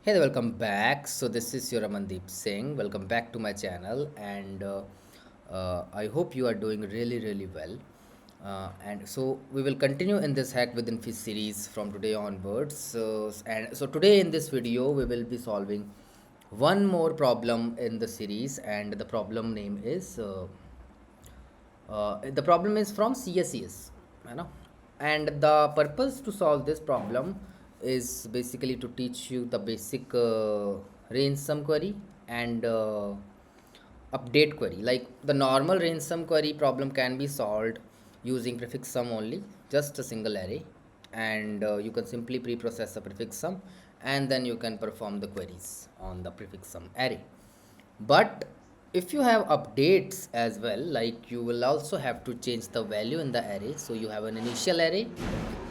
Hey there, welcome back. So this is your Amandeep Singh. Welcome back to my channel, and I hope you are doing really well. And so we will continue in this hack within fish series from today onwards. So today in this video we will be solving one more problem in the series, and the problem name is the problem is from CSES, you know, and the purpose to solve this problem is basically to teach you the basic range sum query and update query. Like the normal range sum query problem can be solved using prefix sum only, just a single array, and you can simply pre-process the prefix sum, and then you can perform the queries on the prefix sum array. But if you have updates as well, like you will also have to change the value in the array. So you have an initial array,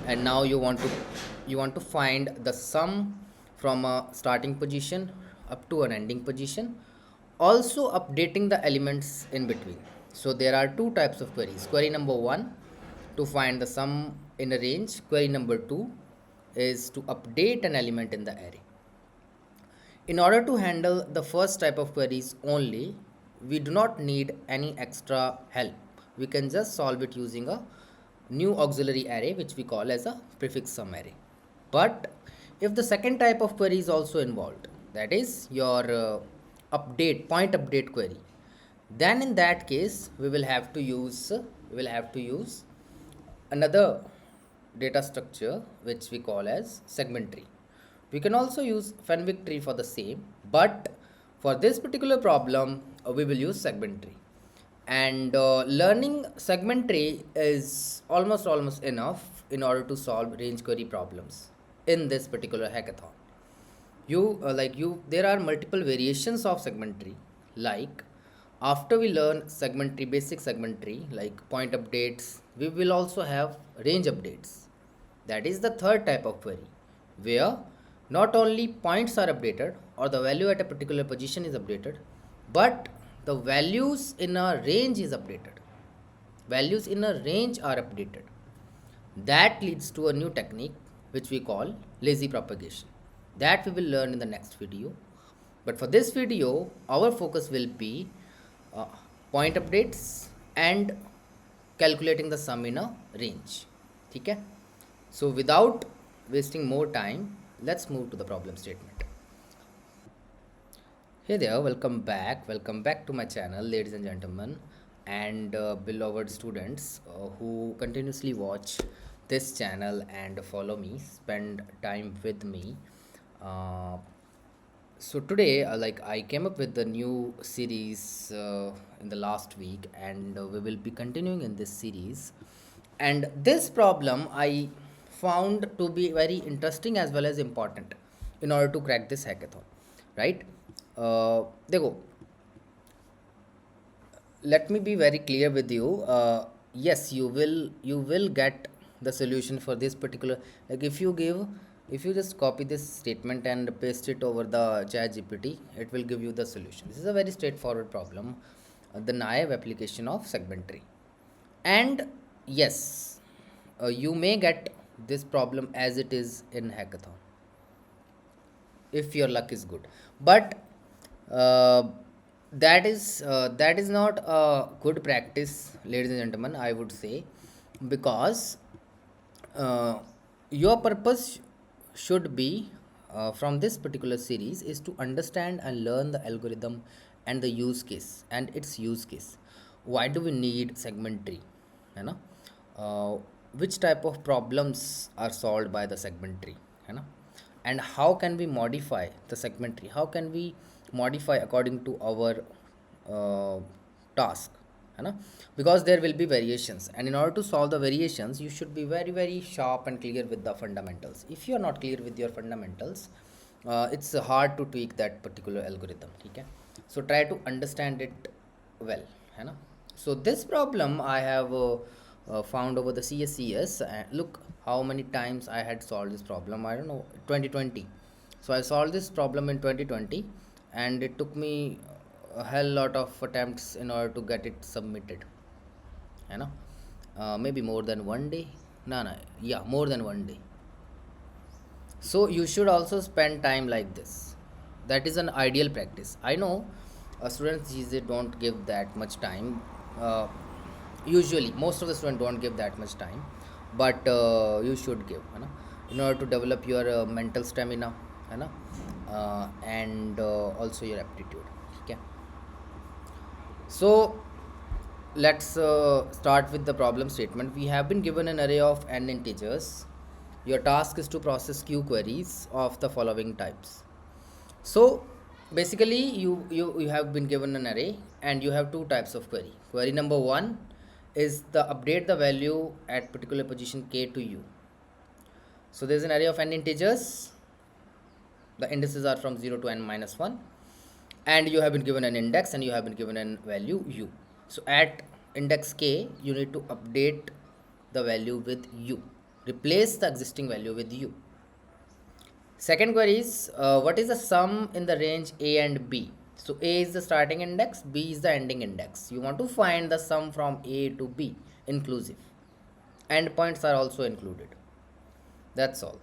and now you want to find the sum from a starting position up to an ending position, also updating the elements in between. So there are two types of queries. Query number one, to find the sum in a range. Query number two is to update an element in the array. In order to handle the first type of queries only, we do not need any extra help. We can just solve it using a new auxiliary array, which we call as a prefix sum array. But if the second type of query is also involved, that is your point update query, then in that case we will have to use another data structure which we call as segment tree. We can also use Fenwick tree for the same, but for this particular problem, we will use segment tree. And learning segment tree is almost enough in order to solve range query problems in this particular hackathon. There are multiple variations of segment tree. Like after we learn segment tree, basic segment tree like point updates, we will also have range updates. That is the third type of query, where not only points are updated or the value at a particular position is updated, but the values in a range is updated. Values in a range are updated. That leads to a new technique which we call lazy propagation. That we will learn in the next video. But for this video, our focus will be uh, point updates and calculating the sum in a range. Okay? So without wasting more time, let's move to the problem statement. Hey there, welcome back. Welcome back to my channel, ladies and gentlemen, and beloved students who continuously watch this channel and follow me, spend time with me. Uh, so today, I came up with the new series in the last week, and we will be continuing in this series. And this problem I found to be very interesting as well as important in order to crack this hackathon, right? देखो, let me be very clear with you. Yes, you will get the solution for this particular. Like if you just copy this statement and paste it over the chat gpt, it will give you the solution. This is a very straightforward problem, the naive application of segment tree. And yes, you may get this problem as it is in hackathon if your luck is good. But uh, that is not a good practice, ladies and gentlemen, I would say, because uh, your purpose should be, from this particular series, is to understand and learn the algorithm and the use case and its use case. Why do we need segment tree, you know? uh, which type of problems are solved by the segment tree, you know? And how can we modify the segment tree, how can we modify according to our uh, task, you know? Because there will be variations, and in order to solve the variations you should be very sharp and clear with the fundamentals. If you are not clear with your fundamentals, it's hard to tweak that particular algorithm. Okay, so try to understand it well, you know? So this problem I have found over the CSCS, and look how many times I had solved this problem. I don't know, 2020. So I solved this problem in 2020, and it took me a hell lot of attempts in order to get it submitted, you know? Maybe more than one day. No, yeah, more than one day. So you should also spend time like this. That is an ideal practice. I know students usually don't give that much time. Usually most of the students don't give that much time, but you should give, in order to develop your mental stamina, and also your aptitude. Okay. So let's start with the problem statement. We have been given an array of n integers. Your task is to process q queries of the following types. So basically you have been given an array and you have two types of query. Query number one is the update the value at particular position k to u. So there is an array of n integers. The indices are from 0 to n minus 1, and you have been given an index and you have been given an value u. So at index k you need to update the value with u, replace the existing value with u. Second query is what is the sum in the range a and b. So a is the starting index, b is the ending index. You want to find the sum from a to b inclusive. Endpoints are also included. That's all.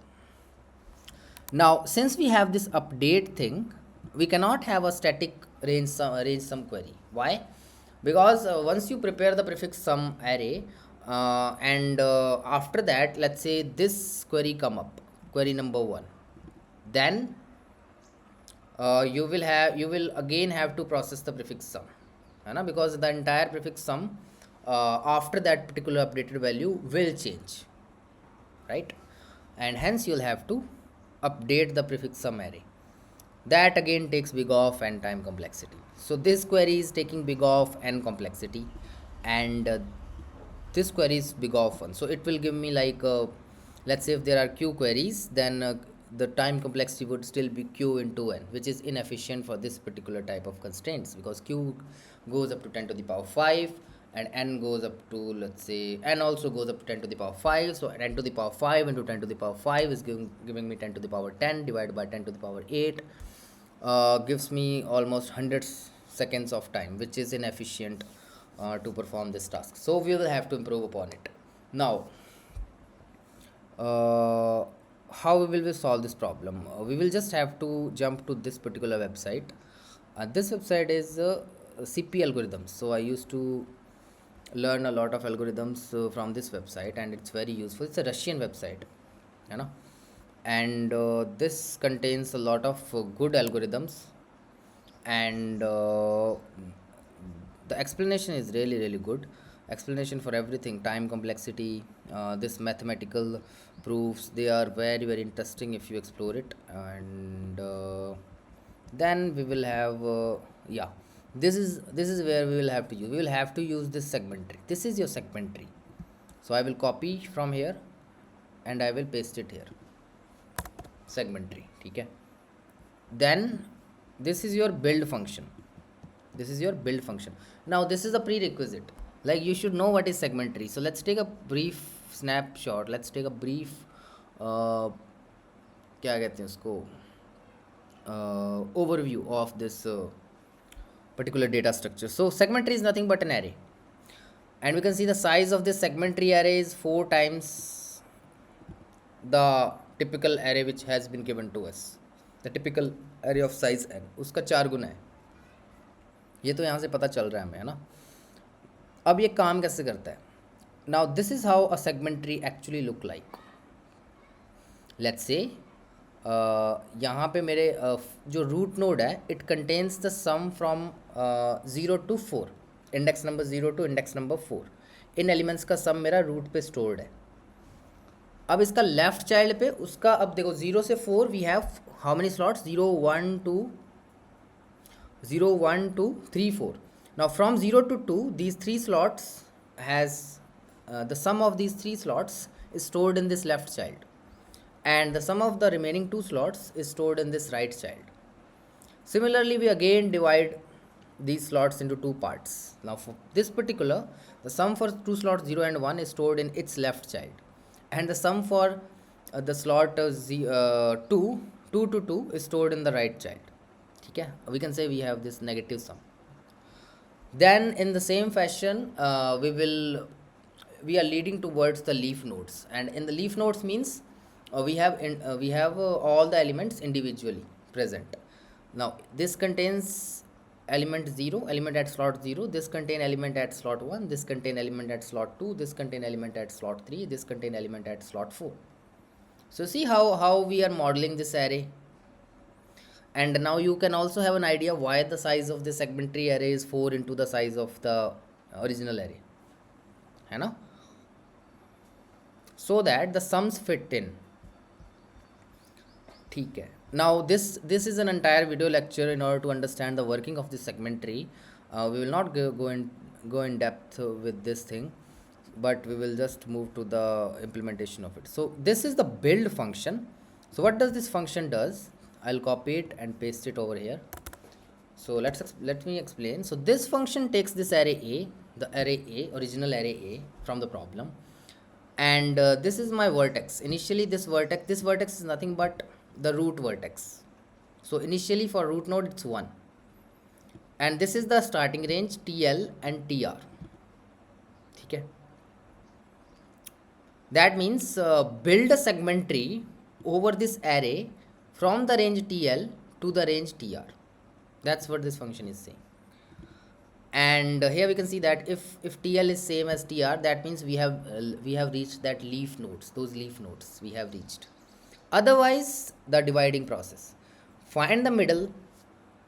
Now since we have this update thing, we cannot have a static range sum query. Why? Because once you prepare the prefix sum array, and after that, let's say this query come up, query number one, then you will again have to process the prefix sum, because the entire prefix sum after that particular updated value will change, right? And hence you'll have to update the prefix sum array. That again takes big of n time complexity. So this query is taking big of n complexity, and this query is big of 1. So it will give me like let's say if there are q queries, then the time complexity would still be q into n, which is inefficient for this particular type of constraints, because q goes up to 10 to the power 5 and n goes up to, let's say, n also goes up to 10 to the power 5. So 10 to the power 5 into 10 to the power 5 is giving me 10 to the power 10 divided by 10 to the power 8, gives me almost 100 seconds of time, which is inefficient to perform this task. So we will have to improve upon it. Now how will we solve this problem? We will just have to jump to this particular website. This website is CP algorithms. So I used to learn a lot of algorithms from this website, and it's very useful. It's a Russian website, you know, and this contains a lot of good algorithms, and the explanation is really really good. Explanation for everything, time complexity, this mathematical proofs, they are very very interesting if you explore it. And then we will have yeah, this is where we will have to use this segment tree. This is your segment tree. So I will copy from here and I will paste it here, segment tree. Okay. Then this is your build function. This is your build function. Now this is a prerequisite, like you should know what is segment tree. So let's take a brief snapshot. Let's take a brief क्या कहते हैं उसको overview of this particular data structure. So segment tree is nothing but an array, and we can see the size of this segment tree array is 4 times the typical array which has been given to us. The typical array of size n उसका 4 गुना है. ये तो यहाँ से पता चल रहा है हमें, है ना. अब ये काम कैसे करता है? Now this is how a segment tree actually look like. Let's say यहाँ पे मेरे जो रूट नोड है, it contains the sum from 0 to 4, index number 0 to index number 4. इन एलिमेंट्स का सम मेरा रूट पे स्टोर्ड है. अब इसका लेफ्ट चाइल्ड पे उसका, अब देखो 0 से 4 we have how many slots? 0 1 2 0 1 2 3 4. Now from 0 to 2, these 3 slots has the sum of these 3 slots is stored in this left child, and the sum of the remaining 2 slots is stored in this right child. Similarly, we again divide these slots into 2 parts. Now for this particular, the sum for 2 slots 0 and 1 is stored in its left child, and the sum for the slot 2 to 2 is stored in the right child. Okay, we can say we have this negative sum. Then in the same fashion we are leading towards the leaf nodes, and in the leaf nodes means we have all the elements individually present. Now this contains element 0, element at slot 0, this contain element at slot 1, this contain element at slot 2, this contain element at slot 3, this contain element at slot 4. So see how we are modeling this array. And now you can also have an idea why the size of this segmentary array is 4 into the size of the original array, है ना, so that the sums fit in. ठीक है. Now this is an entire video lecture in order to understand the working of the segmentary. We will not go in depth with this thing, but we will just move to the implementation of it. So this is the build function. So what does this function does? I'll copy it and paste it over here. So let me explain. So this function takes this array A, the array A, original array A from the problem, and this is my vertex. Initially this vertex is nothing but the root vertex. So initially for root node it's 1, and this is the starting range TL and TR. ठीक है. That means build a segment tree over this array from the range TL to the range TR. That's what this function is saying. And here we can see that if TL is same as TR, that means we have reached that leaf nodes. Those leaf nodes we have reached. Otherwise, the dividing process. Find the middle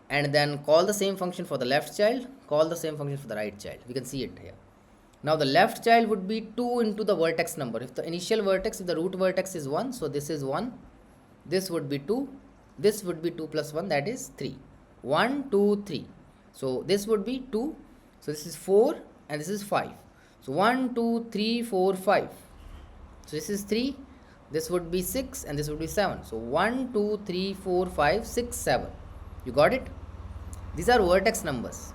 and then call the same function for the left child, call the same function for the right child. We can see it here. Now the left child would be 2 into the vertex number. If the initial vertex, if the root vertex is 1, so this is 1, this would be 2, this would be 2 plus 1, that is 3. 1, 2, 3. So this would be 2, so this is 4 and this is 5. So 1, 2, 3, 4, 5. So this is 3, this would be 6 and this would be 7. So 1, 2, 3, 4, 5, 6, 7. You got it? These are vertex numbers.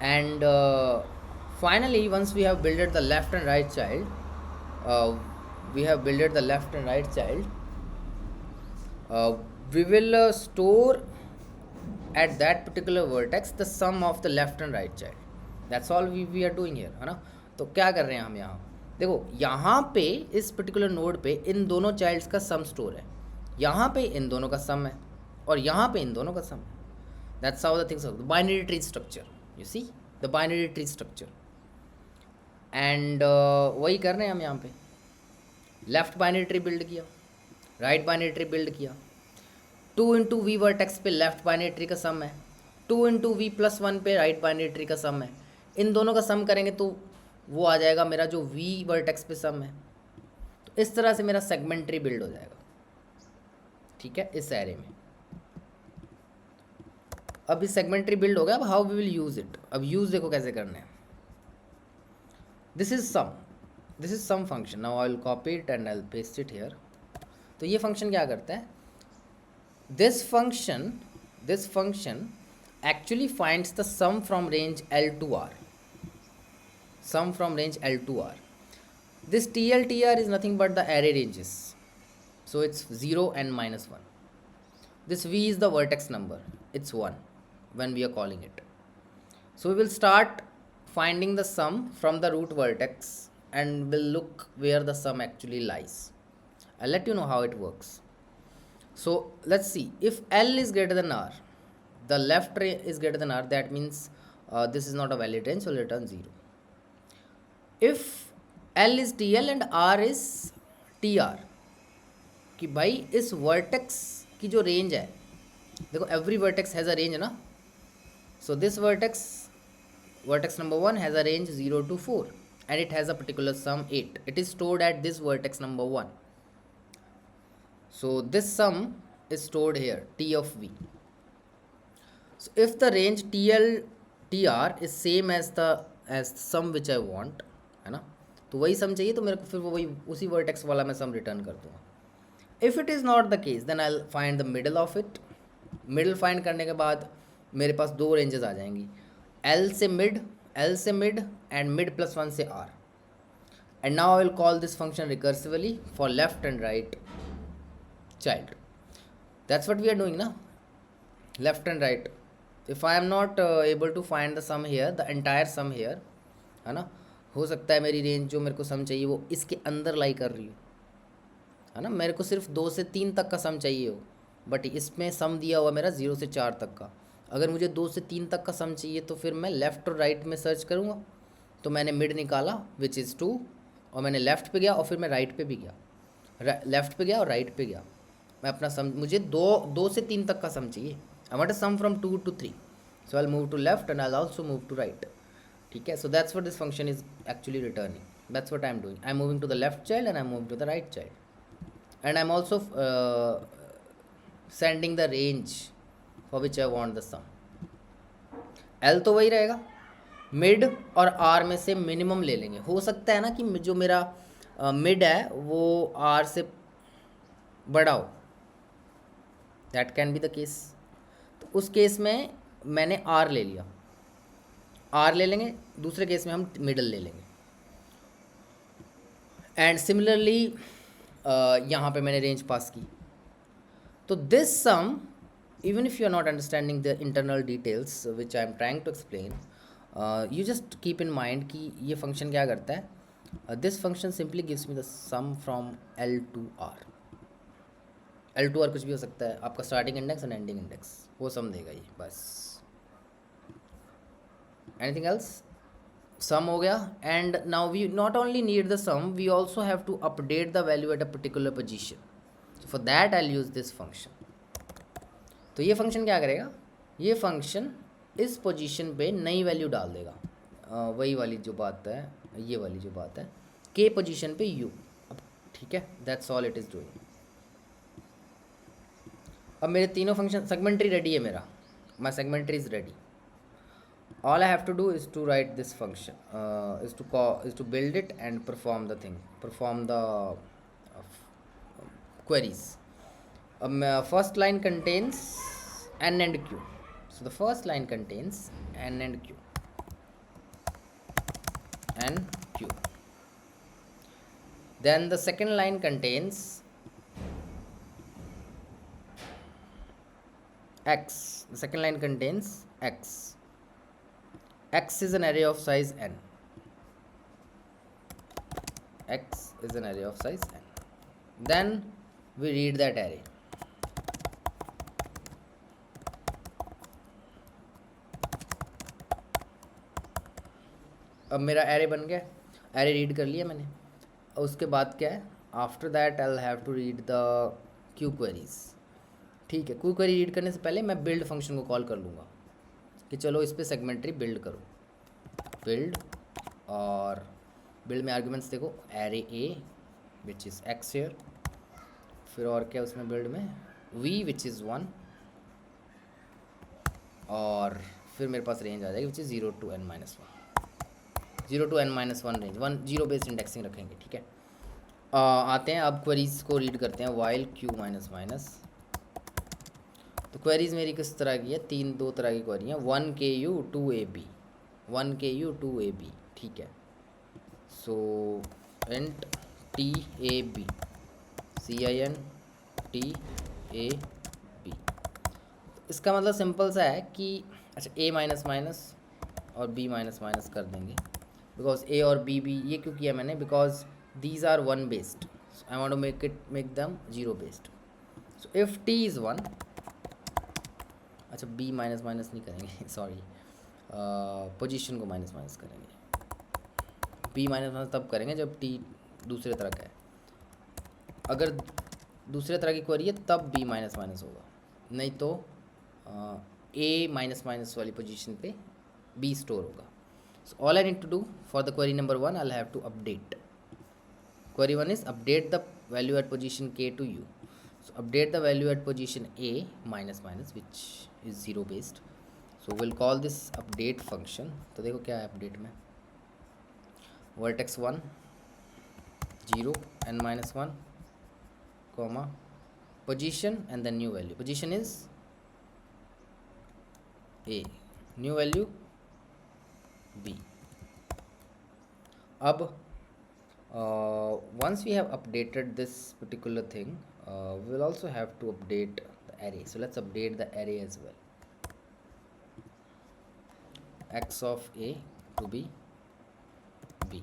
And finally, once we have builded the left and right child, we will store at that particular vertex the sum of the left and right child. That's all we are doing here, है ना. तो क्या कर रहे हैं हम यहाँ, देखो यहाँ पे इस पर्टिकुलर नोड पे इन दोनों चाइल्ड्स का सम स्टोर है, यहाँ पे इन दोनों का सम है और यहाँ पे इन दोनों का सम है. That's how the things are. The binary tree structure. You see the binary tree structure. And वही कर रहे हैं हम यहाँ पे. लेफ्ट बाइनरी ट्री बिल्ड किया, राइट बाइनरी ट्री बिल्ड किया. 2 इंटू वी वर्टेक्स पे लेफ्ट बाइनरी ट्री का सम है, 2 इंटू वी प्लस 1 पे राइट बाइनरी ट्री का सम है. इन दोनों का सम करेंगे तो वो आ जाएगा मेरा जो वी वर्टेक्स पे सम है. तो इस तरह से मेरा सेगमेंट ट्री बिल्ड हो जाएगा. ठीक है, इस एरे में अब इस सेगमेंट ट्री बिल्ड हो गया. अब how we will use it. अब यूज़ देखो कैसे करना है. This is sum function. Now I will copy it and I will paste it here. तो ये फंक्शन क्या करता है, this function actually finds the sum from range L to R. Sum from range L to R. This TLTR is nothing but the array ranges. So it's 0 and minus 1. This V is the vertex number. It's 1 when we are calling it. So we will start finding the sum from the root vertex and we'll look where the sum actually lies. I'll let you know how it works. So let's see. If L is greater than R, the left range is greater than R, that means this is not a valid range, so we'll return 0. If L is TL and R is TR, कि भाई इस vertex की जो range है, देखो every vertex has a range ना. So this vertex number 1 has a range 0 to 4 and it has a particular sum 8. It is stored at this vertex number 1. So this sum is stored here, T of V. So if the range TR is same as the sum which I want, है ना, तो वही सम चाहिए तो मेरे को फिर वो वही उसी वर्टेक्स वाला मैं सम रिटर्न कर दूँगा. If it is not the case then I will find the middle of it. Middle find करने के बाद मेरे पास 2 रेंजेस आ जाएंगी, L से मिड एंड मिड प्लस 1 से R. And now I will call this function recursively for left and right child. That's what we are doing ना, left and right. If I am not able to find the sum here, the entire sum here, है ना, हो सकता है मेरी range जो मेरे को सम चाहिए वो इसके अंदर लाई कर रही हो, है ना. मेरे को सिर्फ 2 से 3 तक का सम चाहिए हो, बट इसमें सम दिया हुआ मेरा 0 से 4 तक का। अगर मुझे 2 से 3 तक का सम चाहिए तो फिर मैं लेफ़्ट और राइट में सर्च करूँगा। तो मैंने मिड निकाला विच इज़ 2, और मैंने लेफ़्ट पे गया और फिर मैं राइट पे भी गया, लेफ़्ट पे गया और राइट पे गया। मैं अपना सम, मुझे दो से 3 तक का सम चाहिए। I want a sum from 2 to 3, so I move to left and I also move to right. ठीक है, so that's what this function is actually returning. That's what I'm doing. I'm moving to the left child and I'm moving to the right child. And I'm also sending the range for which I want the sum. L तो वही रहेगा, mid और are में से minimum ले लेंगे। हो सकता है ना कि जो मेरा मिड है वो आर से बड़ा हो, that can be the case. तो उस केस में मैंने आर ले लिया, आर ले लेंगे, दूसरे केस में हम मिडल ले लेंगे। एंड सिमिलरली यहाँ पे मैंने रेंज पास की। तो this sum, even if you are not understanding the internal details which I am trying to explain, you just keep in mind कि ये function क्या करता है। This function simply gives me the sum from L to R. L to R कुछ भी हो सकता है, आपका starting index and ending index, वो sum देगा ये बस। Anything else? Sum हो गया। and now we not only need the sum, we also have to update the value at a particular position. So for that I'll use this function. तो ये function क्या करेगा, ये फंक्शन इस position पे नई वैल्यू डाल देगा। वही वाली जो बात है, ये वाली जो बात है, के पोजीशन पे यू। ठीक है, that's all it is doing. अब मेरे तीनों फंक्शन, सेगमेंट्री रेडी है मेरा, my segment tree is ready. all I have to do is to write this function, is to build it and perform the thing, perform the queries. First line contains n and q, so the first line contains n and q, n q. Then the second line contains x, the second line contains x. X is an array of size n. X is an array of size n. Then we read that array. अब मेरा array बन गया, array read कर लिया मैंने। उसके बाद क्या है, after that I have to read the Q queries. ठीक है, क्यू क्वेरी रीड करने से पहले मैं बिल्ड फंक्शन को कॉल कर लूँगा कि चलो इस पर सेगमेंट्री बिल्ड करो, बिल्ड। और बिल्ड में आर्ग्यूमेंट्स देखो, array A which is X here, फिर और क्या उसमें बिल्ड में, वी विच इज़ 1, और फिर मेरे पास रेंज आ जाएगी which is 0 to n-1, 0 to n-1 range, 1 0 based indexing रखेंगे। ठीक है, आते हैं अब क्वेरीज को रीड करते हैं। वाइल क्यू माइनस माइनस, तो क्वेरीज मेरी किस तरह की है, दो तरह की क्वेरी हैं, 1 KU 2 AB, 1 KU 2 AB। ठीक है, सो इंट TAB, CIN TAB। इसका मतलब सिंपल सा है कि अच्छा A माइनस माइनस और B माइनस माइनस कर देंगे, बिकॉज A और B भी ये क्यों किया मैंने, because these are 1 based, so I want to make them 0 based. So if t is 1, अच्छा b माइनस माइनस नहीं करेंगे सॉरी, पोजीशन को माइनस माइनस करेंगे। b माइनस माइनस तब करेंगे जब t दूसरे तरह का है, अगर दूसरे तरह की क्वेरी है तब b माइनस माइनस होगा, नहीं तो a माइनस माइनस वाली पोजीशन पे b स्टोर होगा। So all I need to do for the query number 1, I'll have to update. Query 1 is update the value at position k to u. So update the value at position a minus minus, which is 0 based. So we'll call this update function. तो देखो क्या है update में, vertex 1 0 n-1 comma position and then new value. Position is a, new value b. अब once we have updated this particular thing, we will also have to update the array. So let's update the array as well. X of a to be b.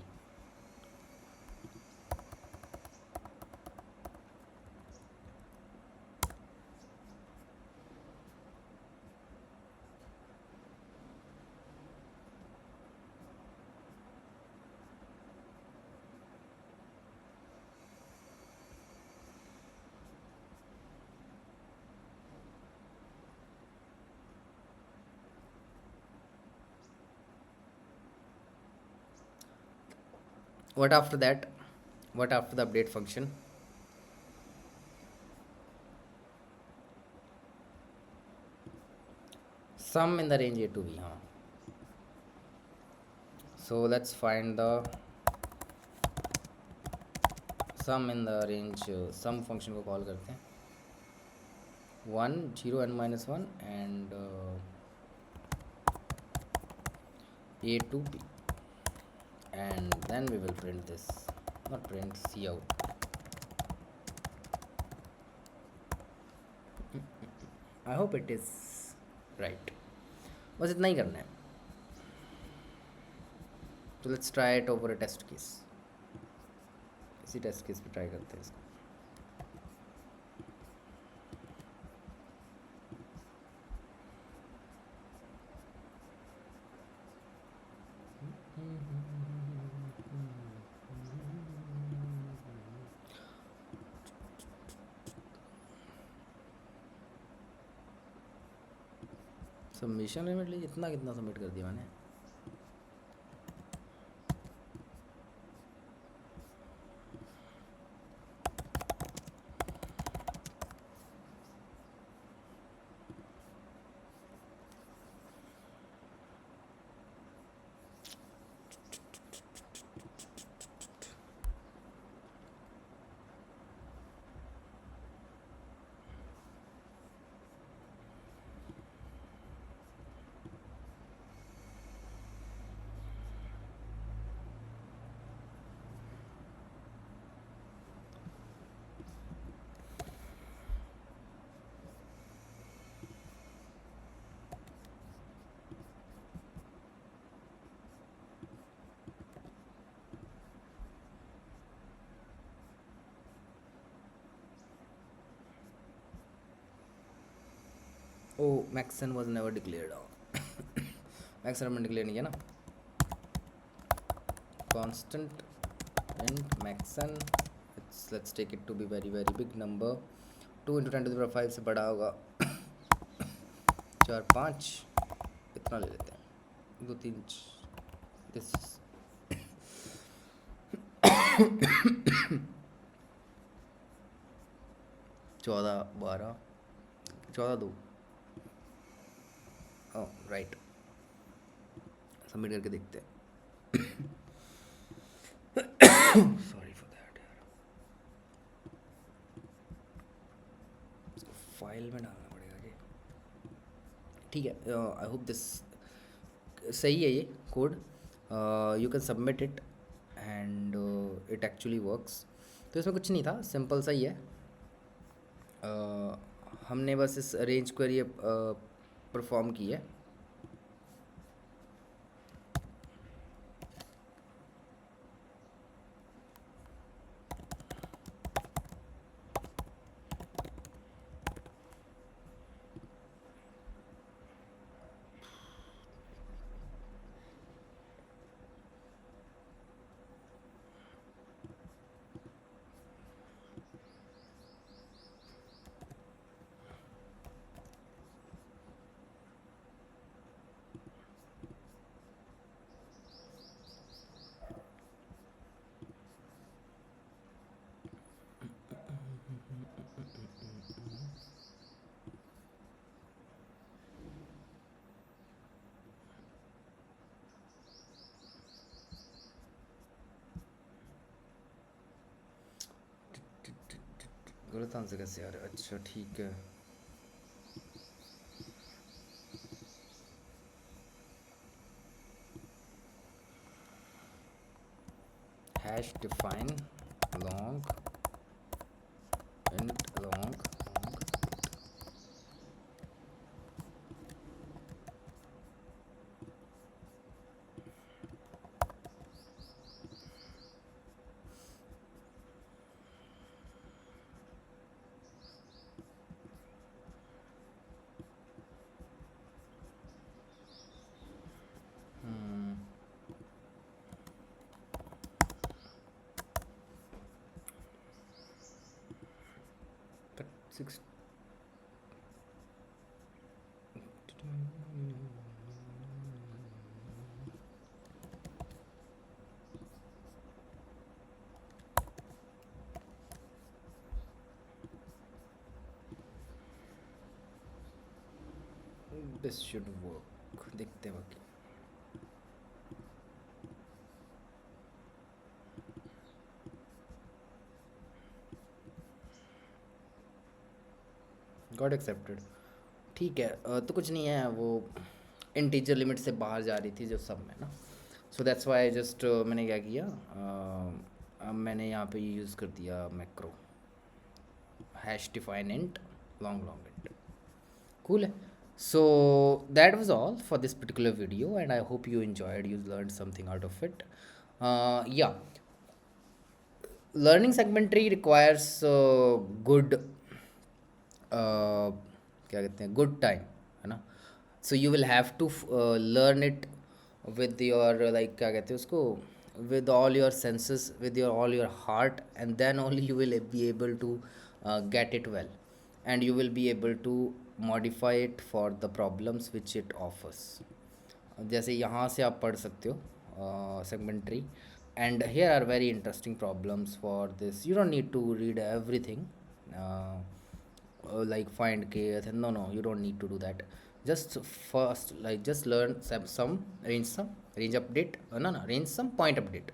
What after that? What after the update function? Sum in the range a to b. Huh? So let's find the sum in the range. Sum function को call करते हैं 1 0 n-1 and a to b, and then we will print this, not print, see out. I hope it is right. बस इतना ही करना है. So let's try it over a test case. इसी test case पे try करते हैं इसको. Submission limit ली, इतना कितना सबमिट कर दिया मैंने. Oh maxn was never declared. Maxn हमने डिक्लेयर नहीं किया ना. Constant int maxn, let's take it to be very very big number. 2 × 10⁵ से बड़ा होगा. 4 5 इतना ले लेते हैं. 2 3 दिस 14 12 14 2. राइट, सबमिट करके देखते हैं. सॉरी फॉर दैट यार, इसको फाइल में डालना पड़ेगा कि. ठीक है, आई होप दिस सही है ये code. You can submit it and it actually works. तो इसमें कुछ नहीं था, सिंपल सा ही है. हमने बस इस रेंज क्वेरी परफॉर्म की है. गलत आंसर कैसे यार. अच्छा ठीक है. Hash define long int long. But 6. This should work, देखते हैं बाकी। Got accepted. ठीक है, तो कुछ नहीं है, वो इंटीजर लिमिट से बाहर जा रही थी जो सब में ना। सो दैट्स वाई जस्ट मैंने क्या किया, मैंने यहाँ पे यूज़ कर दिया macro hash define int long long int. Cool. So that was all for this particular video, and I hope you enjoyed. You learned something out of it. Yeah, learning segmentary requires good, क्या कहते हैं, good time, है ना. So you will have to learn it with your like क्या कहते हैं उसको, with all your senses, with your all your heart, and then only you will be able to get it well, and you will be able to modify it for the problems which it offers. जैसे यहाँ से आप पढ़ सकते हो segmentary, and here are very interesting problems for this. You don't need to read everything, like find k. No, no, you don't need to do that. Just first, like, just learn some range, some range update, no, no, range some point update,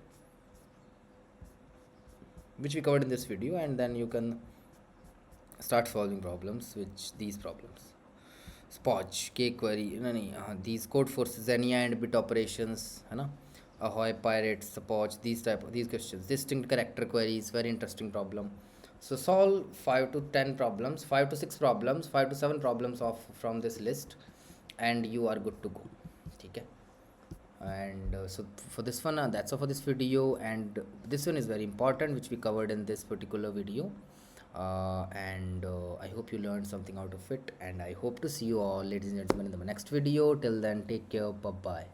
which we covered in this video, and then you can start solving problems, which these problems. Spoj, kQuery, नहीं, हाँ, these code forces, Xenia and bit operations, है ना, Ahoy, Pirates, Spoj, these questions, distinct character queries, very interesting problem. So solve 5 to 10 problems, 5 to 6 problems, 5 to 7 problems of from this list, and you are good to go. ठीक है. And so for this one, that's all for this video, and this one is very important, which we covered in this particular video. And I hope you learned something out of it, and I hope to see you all, ladies and gentlemen, in the next video. Till then, take care, bye bye.